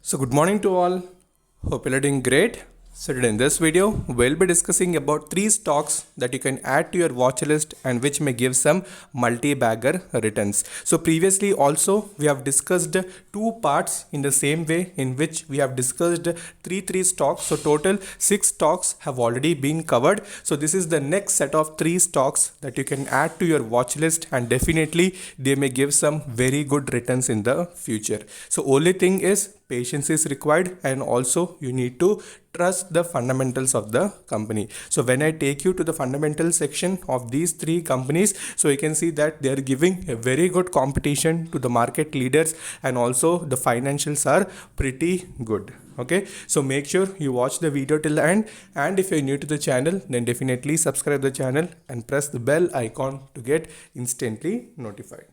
So good morning to all. Hope you're doing great. So today in this video, we'll be discussing about 3 stocks that you can add to your watch list and which may give some multi-bagger returns. So previously also we have discussed 2 parts in the same way in which we have discussed three stocks. So total 6 stocks have already been covered. So this is the next set of 3 stocks that you can add to your watch list and definitely they may give some very good returns in the future. So only thing is patience is required and also you need to trust the fundamentals of the company. So when I take you to the fundamental section of these 3 companies, so you can see that they are giving a very good competition to the market leaders and also the financials are pretty good. Okay, so make sure you watch the video till the end, and if you're new to the channel then definitely subscribe the channel and press the bell icon to get instantly notified.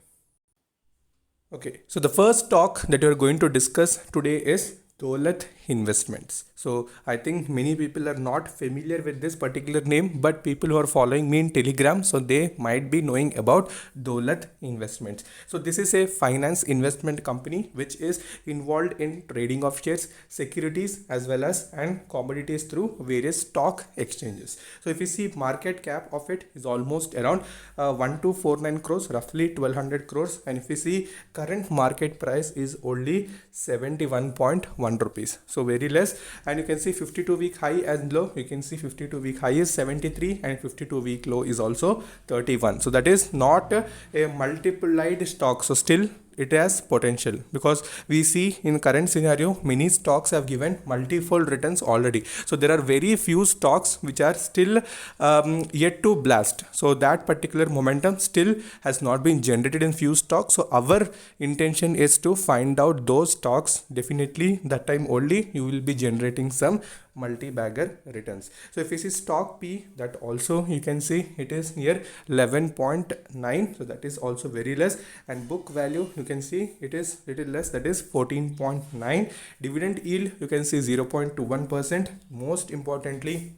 Okay, so the first stock that we are going to discuss today is Dolat Investments. So I think many people are not familiar with this particular name, but people who are following me in Telegram, so they might be knowing about Dolat Investments. So this is a finance investment company which is involved in trading of shares, securities as well as and commodities through various stock exchanges. So if you see market cap of it is almost around 1249 crores, roughly 1200 crores, and if you see current market price is only 71.1 rupees, so very less. And you can see 52-week high and low. You can see 52-week high is 73 and 52-week low is also 31. So that is not a multiplied stock, so still it has potential, because we see in current scenario many stocks have given multifold returns already. So there are very few stocks which are still yet to blast. So that particular momentum still has not been generated in few stocks. So our intention is to find out those stocks. Definitely that time only you will be generating some multi-bagger returns. So if you see stock P, that also you can see it is near 11.9, so that is also very less. And book value you can see it is little less, that is 14.9. Dividend yield you can see 0.21%. Most importantly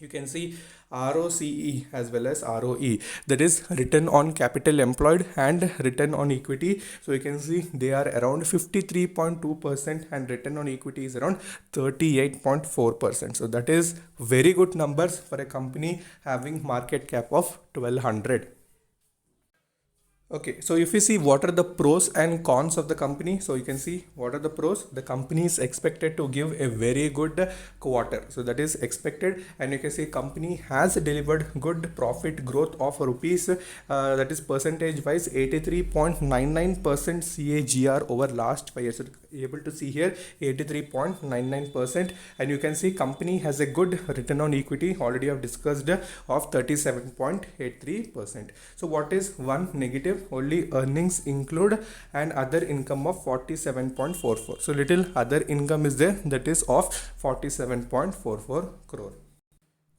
you can see ROCE as well as ROE, that is return on capital employed and return on equity. So you can see they are around 53.2% and return on equity is around 38.4%. So that is very good numbers for a company having market cap of 1200. Okay, so if you see what are the pros and cons of the company, so you can see what are the pros. The company is expected to give a very good quarter, so that is expected, and you can see company has delivered good profit growth of rupees that is percentage wise 83.99% CAGR over last 5 years. So able to see here 83.99%, and you can see company has a good return on equity, already have discussed, of 37.83%. So what is one negative? Only earnings include and other income of 47.44. So little other income is there, that is of 47.44 crore.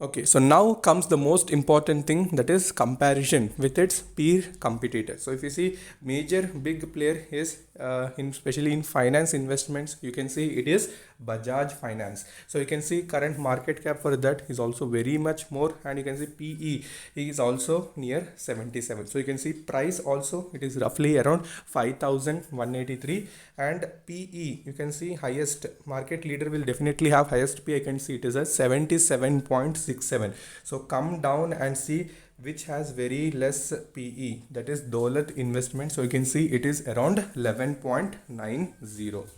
Okay, so now comes the most important thing, that is comparison with its peer competitors. So if you see major big player is especially in finance investments, you can see it is Bajaj Finance. So you can see current market cap for that is also very much more, and you can see PE is also near 77. So you can see price also it is roughly around 5183, and PE you can see highest market leader will definitely have highest PE. I can see it is a 77.67. So come down and see which has very less PE, that is Dolat Investment. So you can see it is around 11.90.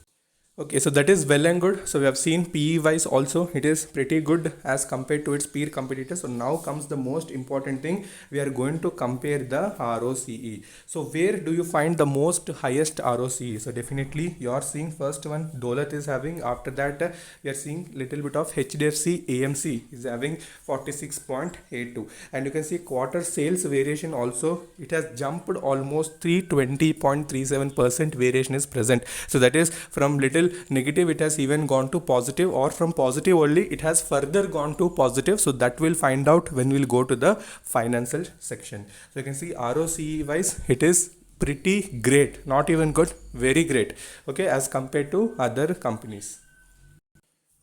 Okay, so that is well and good. So we have seen PE wise also it is pretty good as compared to its peer competitors. So now comes the most important thing, we are going to compare the ROCE. So where do you find the most highest ROCE? So definitely you are seeing first one Dolat is having, after that we are seeing little bit of HDFC AMC is having 46.82, and you can see quarter sales variation also it has jumped almost 320.37% variation is present. So that is from little negative it has even gone to positive, or from positive only it has further gone to positive. So that we'll find out when we'll go to the financial section. So you can see ROCE wise it is pretty great, not even good, very great, okay, as compared to other companies.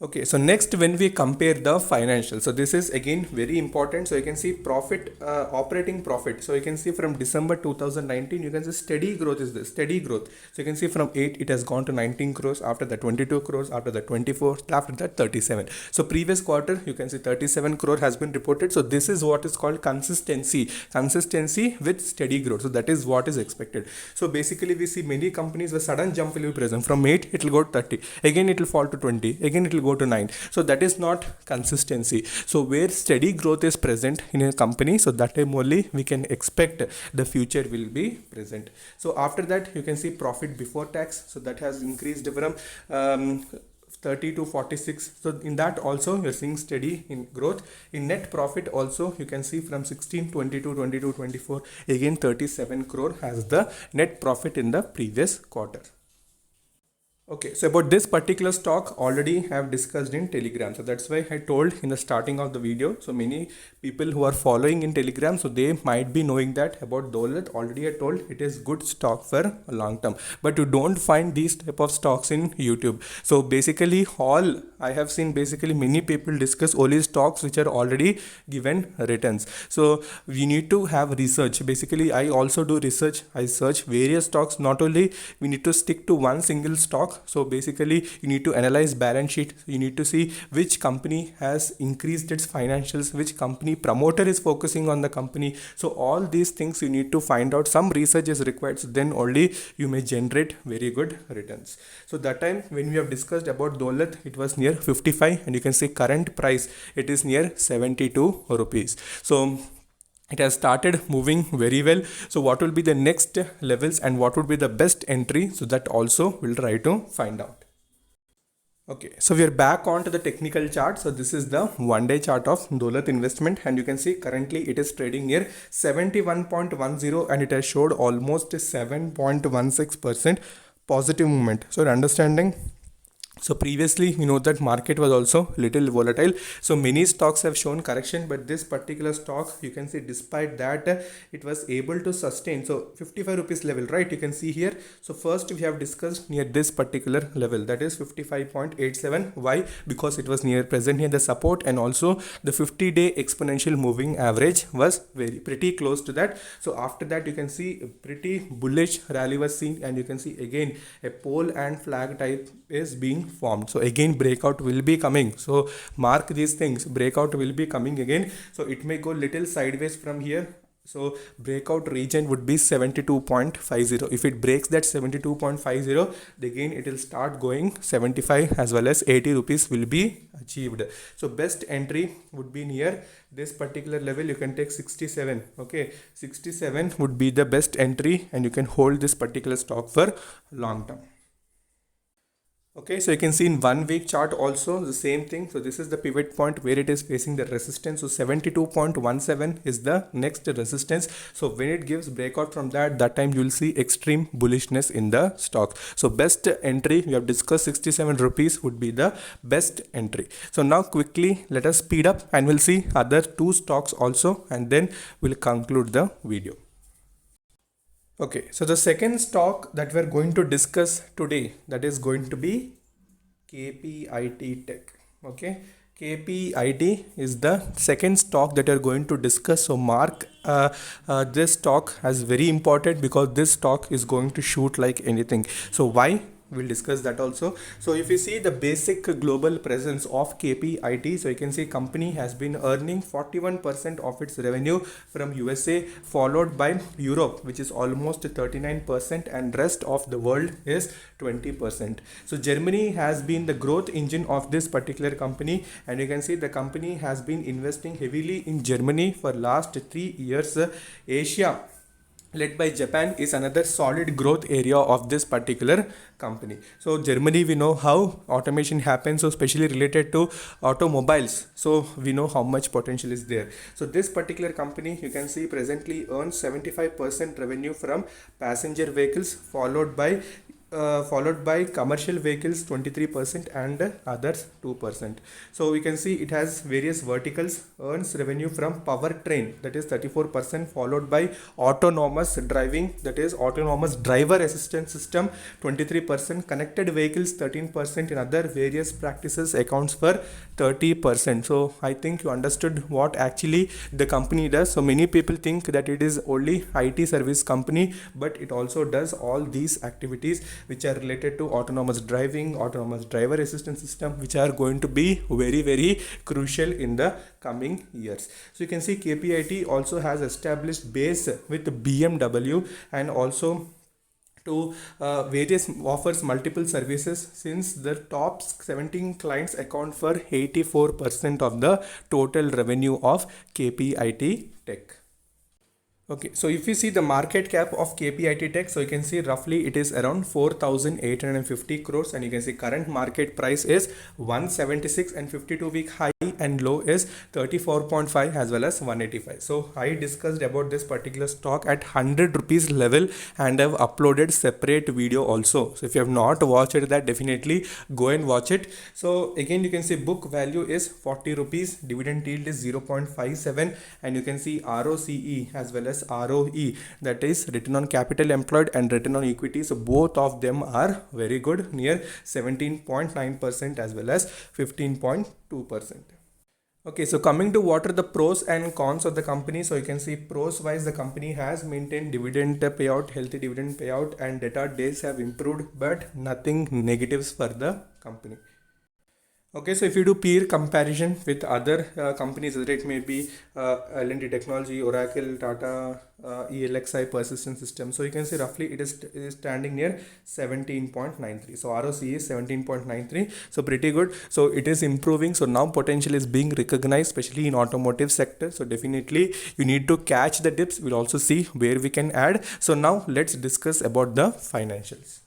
Okay, so next when we compare the financials, so this is again very important. So you can see profit, operating profit. So you can see from December 2019, you can see steady growth is this, steady growth. So you can see from 8, it has gone to 19 crores, after that 22 crores, after that 24, after that 37. So previous quarter, you can see 37 crore has been reported. So this is what is called consistency with steady growth. So that is what is expected. So basically we see many companies where sudden jump will be present. From 8, it will go to 30. Again, it will fall to 20. Again, it will go to 9. So that is not consistency. So where steady growth is present in a company, so that time only we can expect the future will be present. So after that, you can see profit before tax. So that has increased from 30 to 46. So in that also you're seeing steady in growth. In net profit also you can see from 16, 22, 22, 24, again 37 crore has the net profit in the previous quarter. Okay, so about this particular stock already have discussed in Telegram. So that's why I told in the starting of the video. So many people who are following in Telegram, so they might be knowing that about Dolat. Already I told it is good stock for a long term. But you don't find these type of stocks in YouTube. So basically all I have seen, basically many people discuss only stocks which are already given returns. So we need to have research. Basically I also do research. I search various stocks. Not only we need to stick to one single stock. So basically you need to analyze balance sheet. You need to see which company has increased its financials, which company promoter is focusing on the company. So all these things you need to find out. Some research is required, so then only you may generate very good returns. So that time when we have discussed about Dolat, it was near 55, and you can see current price, it is near 72 rupees. So it has started moving very well. So what will be the next levels and what would be the best entry? So that also we'll try to find out. Okay, so we are back on to the technical chart. So this is the 1-day chart of Dolat Investment, and you can see currently it is trading near 71.10 and it has showed almost 7.16% positive movement. So understanding. So previously we know that market was also little volatile. So many stocks have shown correction, but this particular stock, you can see despite that it was able to sustain. So 55 rupees level, right? You can see here. So first we have discussed near this particular level, that is 55.87. Why? Because it was near present near the support, and also the 50-day exponential moving average was pretty close to that. So after that you can see a pretty bullish rally was seen, and you can see again a pole and flag type is being formed. So again breakout will be coming. So mark these things, breakout will be coming again. So it may go little sideways from here. So breakout region would be 72.50. If it breaks that 72.50, again it will start going 75 as well as 80 rupees will be achieved. So best entry would be near this particular level. You can take 67. Okay, 67 would be the best entry, and you can hold this particular stock for long term. Okay, so you can see in 1 week chart also the same thing. So this is the pivot point where it is facing the resistance. So 72.17 is the next resistance. So when it gives breakout from that time you will see extreme bullishness in the stock. So best entry, we have discussed 67 rupees would be the best entry. So now quickly let us speed up and we'll see other two stocks also, and then we'll conclude the video. Okay, so the second stock that we're going to discuss today, that is going to be KPIT Tech. Okay, KPIT is the second stock that you're going to discuss. So mark this stock as very important, because this stock is going to shoot like anything. So why? We'll discuss that also. So if you see the basic global presence of KPIT, so you can see company has been earning 41% of its revenue from USA, followed by Europe, which is almost 39%, and rest of the world is 20%. So Germany has been the growth engine of this particular company, and you can see the company has been investing heavily in Germany for last 3 years. Asia, led by Japan, is another solid growth area of this particular company. So Germany, we know how automation happens, so especially related to automobiles. So we know how much potential is there. So this particular company, you can see presently earns 75% revenue from passenger vehicles, followed by followed by commercial vehicles 23% and others 2%. So we can see it has various verticals. Earns revenue from powertrain, that is 34%, followed by autonomous driving, that is autonomous driver assistance system 23%, connected vehicles 13%, in other various practices accounts for 30%. So I think you understood what actually the company does. So many people think that it is only IT service company, but it also does all these activities which are related to autonomous driving, autonomous driver assistance system, which are going to be very crucial in the coming years. So you can see KPIT also has established base with BMW, and also to various offers multiple services, since the top 17 clients account for 84% of the total revenue of KPIT Tech. Okay, so if you see the market cap of KPIT Tech, so you can see roughly it is around 4,850 crores, and you can see current market price is 176, and 52-week high and low is 34.5 as well as 185. So I discussed about this particular stock at 100 rupees level, and I've uploaded separate video also. So if you have not watched it, that definitely go and watch it. So again, you can see book value is 40 rupees, dividend yield is 0.57, and you can see ROCE as well as ROE, that is return on capital employed and return on equity. So both of them are very good, near 17.9% as well as 15.2%. Okay, so coming to what are the pros and cons of the company. So you can see pros wise, the company has maintained dividend payout, healthy dividend payout, and debtor days have improved, but nothing negatives for the company. Okay, so if you do peer comparison with other companies, whether it may be L&T Technology, Oracle, Tata, ELXI, Persistent Systems, so you can see roughly it is standing near 17.93. So ROCE is 17.93. So pretty good. So it is improving. So now potential is being recognized, especially in automotive sector. So definitely you need to catch the dips. We'll also see where we can add. So now let's discuss about the financials.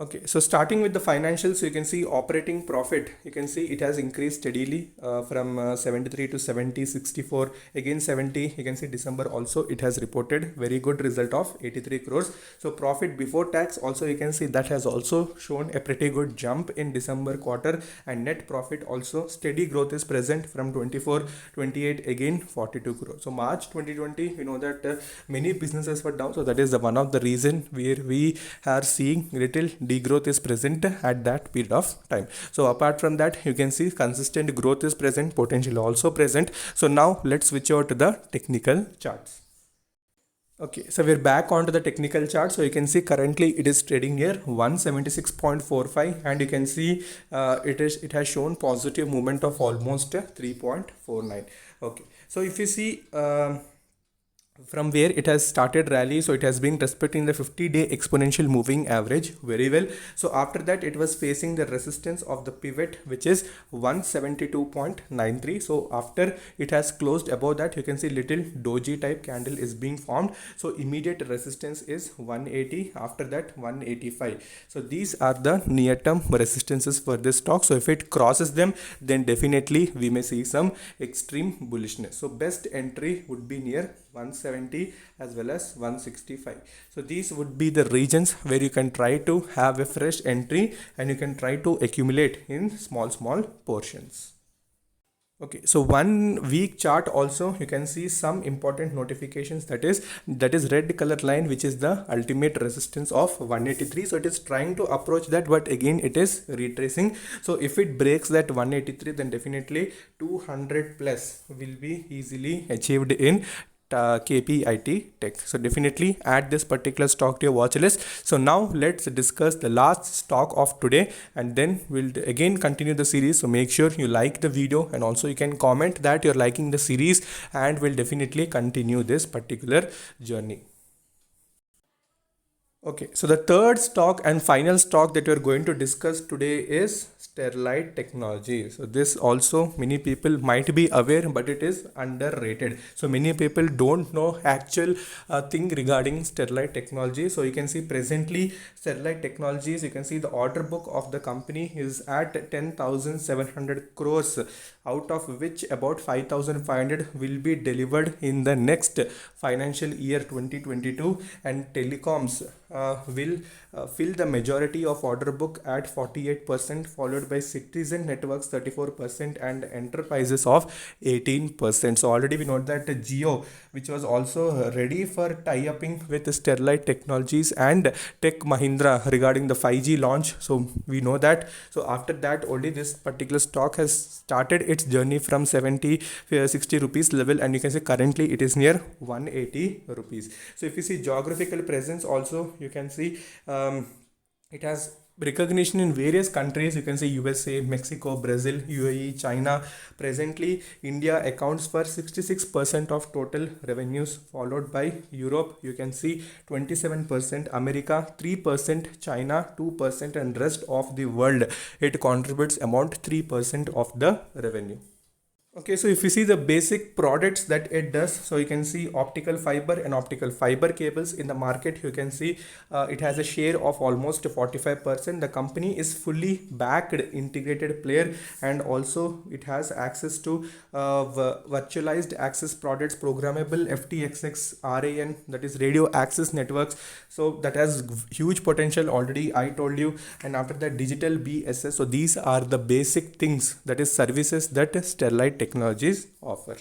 Okay, so starting with the financials, so you can see operating profit, you can see it has increased steadily from 73 to 70, 64, again 70. You can see December also it has reported very good result of 83 crores. So profit before tax also, you can see that has also shown a pretty good jump in December quarter, and net profit also steady growth is present from 24, 28, again 42 crores. So March 2020, you know that many businesses were down, so that is the one of the reason where we are seeing little degrowth is present at that period of time. So apart from that, you can see consistent growth is present, potential also present. So now let's switch over to the technical charts. Okay, so we're back onto the technical chart. So you can see currently it is trading near 176.45, and you can see it has shown positive movement of almost 3.49. Okay, so if you see from where it has started rally, so it has been respecting the 50-day exponential moving average very well. So after that, it was facing the resistance of the pivot, which is 172.93. so after it has closed above that, you can see little doji type candle is being formed. So immediate resistance is 180, after that 185. So these are the near term resistances for this stock. So if it crosses them, then definitely we may see some extreme bullishness. So best entry would be near 170 as well as 165. So these would be the regions where you can try to have a fresh entry, and you can try to accumulate in small portions. Okay, so 1 week chart also, you can see some important notifications, that is red color line, which is the ultimate resistance of 183. So it is trying to approach that, but again it is retracing. So if it breaks that 183, then definitely 200 plus will be easily achieved in KPIT Tech. So definitely add this particular stock to your watch list. So now let's discuss the last stock of today, and then we'll again continue the series. So make sure you like the video, and also you can comment that you're liking the series, and we'll definitely continue this particular journey. Okay, so the third stock and final stock that we're going to discuss today is Sterlite Technology. So this also many people might be aware, but it is underrated. So many people don't know actual thing regarding Sterlite Technology. So you can see presently Sterlite Technologies, you can see the order book of the company is at 10,700 crores, out of which about 5,500 will be delivered in the next financial year 2022, and telecoms will fill the majority of order book at 48%, followed by Citizen Networks 34% and Enterprises of 18%. So already we know that Jio, which was also ready for tie-upping with Sterlite Technologies and Tech Mahindra regarding the 5G launch. So we know that. So after that only this particular stock has started its journey from 60 rupees level, and you can see currently it is near 180 rupees. So if you see geographical presence also, you can see it has recognition in various countries. You can see USA, Mexico, Brazil, UAE, China. Presently India accounts for 66% of total revenues, followed by Europe, you can see 27%, America 3%, China 2%, and rest of the world it contributes amount 3% of the revenue. Okay, so if you see the basic products that it does, so you can see optical fiber and optical fiber cables in the market. You can see it has a share of almost 45%. The company is fully backed integrated player, and also it has access to virtualized access products, programmable FTXX RAN, that is radio access networks. So that has huge potential already, I told you. And after that, digital BSS. So these are the basic things, that is services that Sterlite Technologies offer.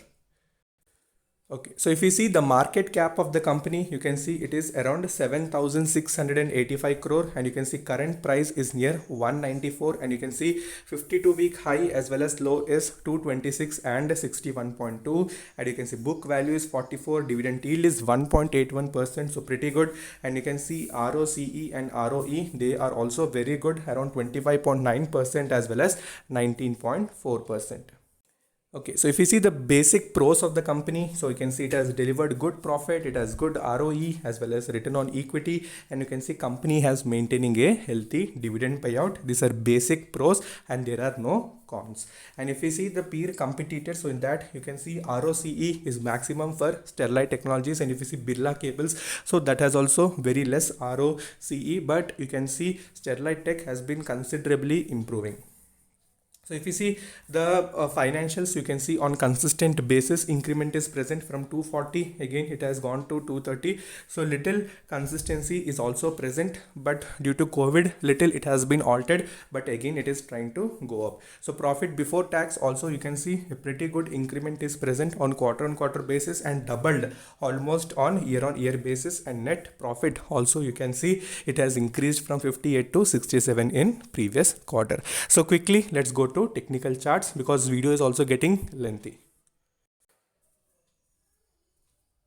Okay, so if you see the market cap of the company, you can see it is around 7,685 crore, and you can see current price is near 194, and you can see 52-week high as well as low is 226 and 61.2, and you can see book value is 44, dividend yield is 1.81%, so pretty good. And you can see ROCE and ROE, they are also very good, around 25.9% as well as 19.4%. Okay, so if you see the basic pros of the company, so you can see it has delivered good profit, it has good ROE as well as return on equity, and you can see company has maintaining a healthy dividend payout. These are basic pros and there are no cons. And if you see the peer competitors, so in that you can see ROCE is maximum for Sterlite Technologies, and if you see Birla Cables, so that has also very less ROCE, but you can see Sterlite Tech has been considerably improving. So if you see the financials, you can see on consistent basis increment is present from 240, again it has gone to 230. So little consistency is also present, but due to COVID little it has been altered, but again it is trying to go up. So profit before tax also, you can see a pretty good increment is present on quarter basis and doubled almost on year basis. And net profit also, you can see it has increased from 58 to 67 in previous quarter. So quickly let's go to technical charts, because video is also getting lengthy.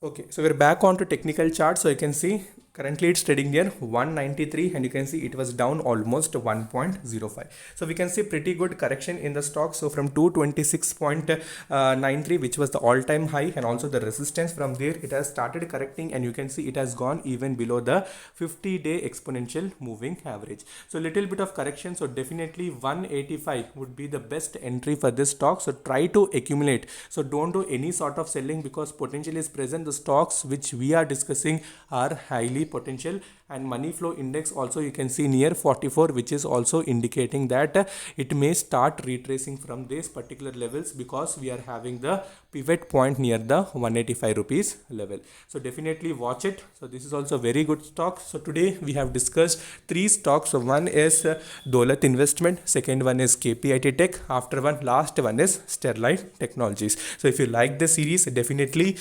Okay, so we're back on to technical chart. So you can see currently it's trading near 193, and you can see it was down almost 1.05. So we can see pretty good correction in the stock. So from 226.93, which was the all-time high, and also the resistance, from there it has started correcting, and you can see it has gone even below the 50-day exponential moving average. So little bit of correction. So definitely 185 would be the best entry for this stock. So try to accumulate. So don't do any sort of selling, because potential is present. The stocks which we are discussing are highly potential, and money flow index also you can see near 44, which is also indicating that it may start retracing from these particular levels, because we are having the pivot point near the 185 rupees level. So definitely watch it. So this is also very good stock. So today we have discussed three stocks. So one is Dolat Investment, second one is KPIT Tech, after one last one is Sterlite Technologies. So if you like the series, definitely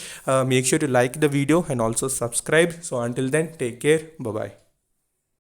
make sure to like the video and also subscribe. So until then, take care. Bye bye.